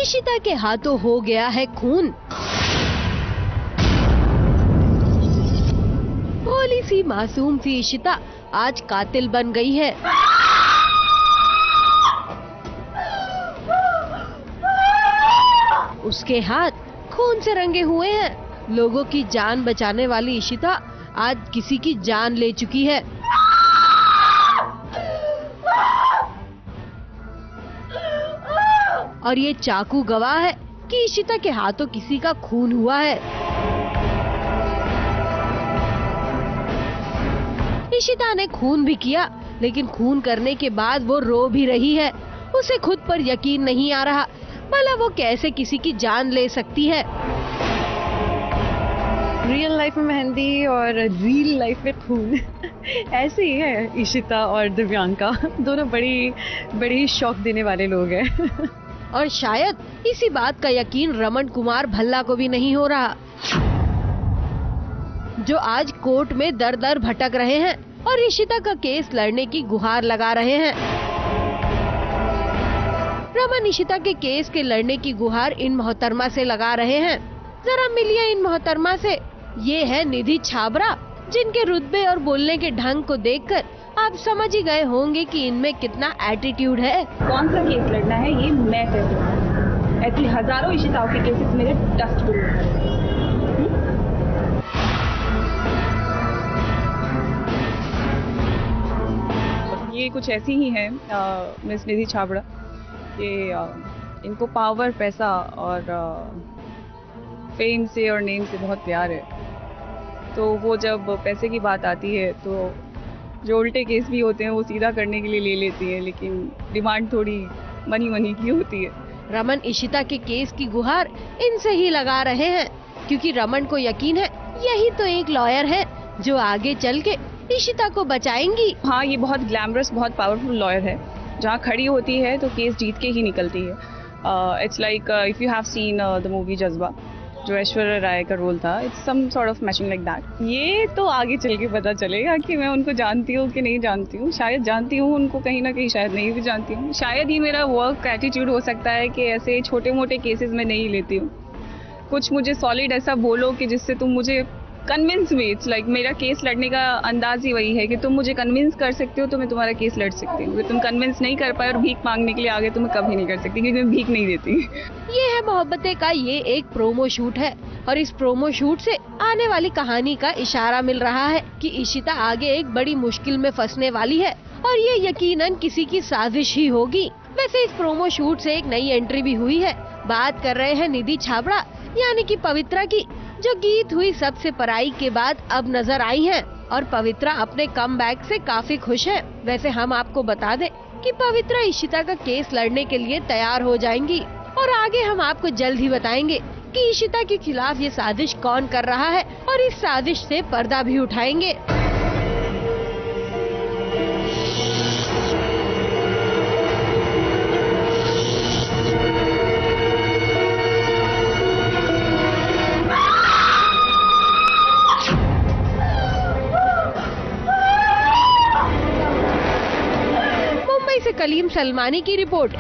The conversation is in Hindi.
इशिता के हाथों हो गया है खून। भोली सी मासूम सी इशिता आज कातिल बन गई है। उसके हाथ खून से रंगे हुए हैं। लोगों की जान बचाने वाली इशिता आज किसी की जान ले चुकी है। और ये चाकू गवाह है कि इशिता के हाथों किसी का खून हुआ है। इशिता ने खून भी किया, लेकिन खून करने के बाद वो रो भी रही है। उसे खुद पर यकीन नहीं आ रहा, भला वो कैसे किसी की जान ले सकती है। रियल लाइफ में मेहंदी और रियल लाइफ में खून ऐसे ही है। इशिता और दिव्यांका दोनों बड़ी शौक देने वाले लोग हैं। और शायद इसी बात का यकीन रमन कुमार भल्ला को भी नहीं हो रहा, जो आज कोर्ट में दर दर भटक रहे हैं और इशिता का केस लड़ने की गुहार लगा रहे हैं। रमन इशिता के केस के लड़ने की गुहार इन मोहतरमा से लगा रहे हैं। जरा मिलिए इन मोहतरमा से। ये है निधि छाबड़ा, जिनके रुतबे और बोलने के ढंग को देखकर आप समझ ही गए होंगे कि इनमें कितना एटीट्यूड है। कौन सा केस लड़ना है ये मैं तय करूंगी। ऐसी हजारों इशिताओं के केसेस मेरे डस्टबिन में। ये कुछ ऐसी ही है मिस निधि छाबड़ा। ये इनको पावर, पैसा और फेम से और नेम से बहुत प्यार है। तो वो जब पैसे की बात आती है तो जो उल्टे केस भी होते हैं वो सीधा करने के लिए ले लेती है, लेकिन डिमांड थोड़ी मनी की होती है। रमन इशिता के केस की गुहार इनसे ही लगा रहे हैं, क्योंकि रमन को यकीन है यही तो एक लॉयर है जो आगे चल के इशिता को बचाएंगी। हाँ, ये बहुत ग्लैमरस, बहुत पावरफुल लॉयर है। जहाँ खड़ी होती है तो केस जीत के ही निकलती है। It's like if you have seen the movie Jazbaa, जो ऐश्वर्या राय का रोल था, it's some sort of matching like that. ये तो आगे चल के पता चलेगा कि मैं उनको जानती हूँ कि नहीं जानती हूँ। शायद जानती हूँ उनको कहीं ना कहीं, शायद नहीं भी जानती हूँ। शायद ही मेरा वर्क एटीट्यूड हो सकता है कि ऐसे छोटे मोटे केसेस में नहीं लेती हूँ। कुछ मुझे सॉलिड ऐसा बोलो कि जिससे तुम मुझे कन्विंस में। इट्स लाइक मेरा केस लड़ने का अंदाज ही वही है कि तुम मुझे कन्विंस कर सकते हो तो मैं तुम्हारा केस लड़ सकती हूँ। तुम कन्विंस नहीं कर पाए और भीख मांगने के लिए आगे तो मैं कभी नहीं कर सकती, क्योंकि मैं भीख नहीं देती। ये है मोहब्बतें का ये एक प्रोमो शूट है, और इस प्रोमो शूट से आने वाली कहानी का इशारा मिल रहा है कि इशिता आगे एक बड़ी मुश्किल में फंसने वाली है, और ये यकीनन किसी की साजिश ही होगी। वैसे इस प्रोमो शूट से एक नई एंट्री भी हुई है। बात कर रहे हैं निधि छाबड़ा यानी कि पवित्रा की, जो गीत हुई सबसे पराई के बाद अब नजर आई हैं, और पवित्रा अपने कमबैक से काफी खुश है। वैसे हम आपको बता दें कि पवित्रा इशिता का केस लड़ने के लिए तैयार हो जाएंगी, और आगे हम आपको जल्द ही बताएंगे कि इशिता के खिलाफ ये साजिश कौन कर रहा है, और इस साजिश से पर्दा भी उठाएंगे। कलीम सलमानी की रिपोर्ट।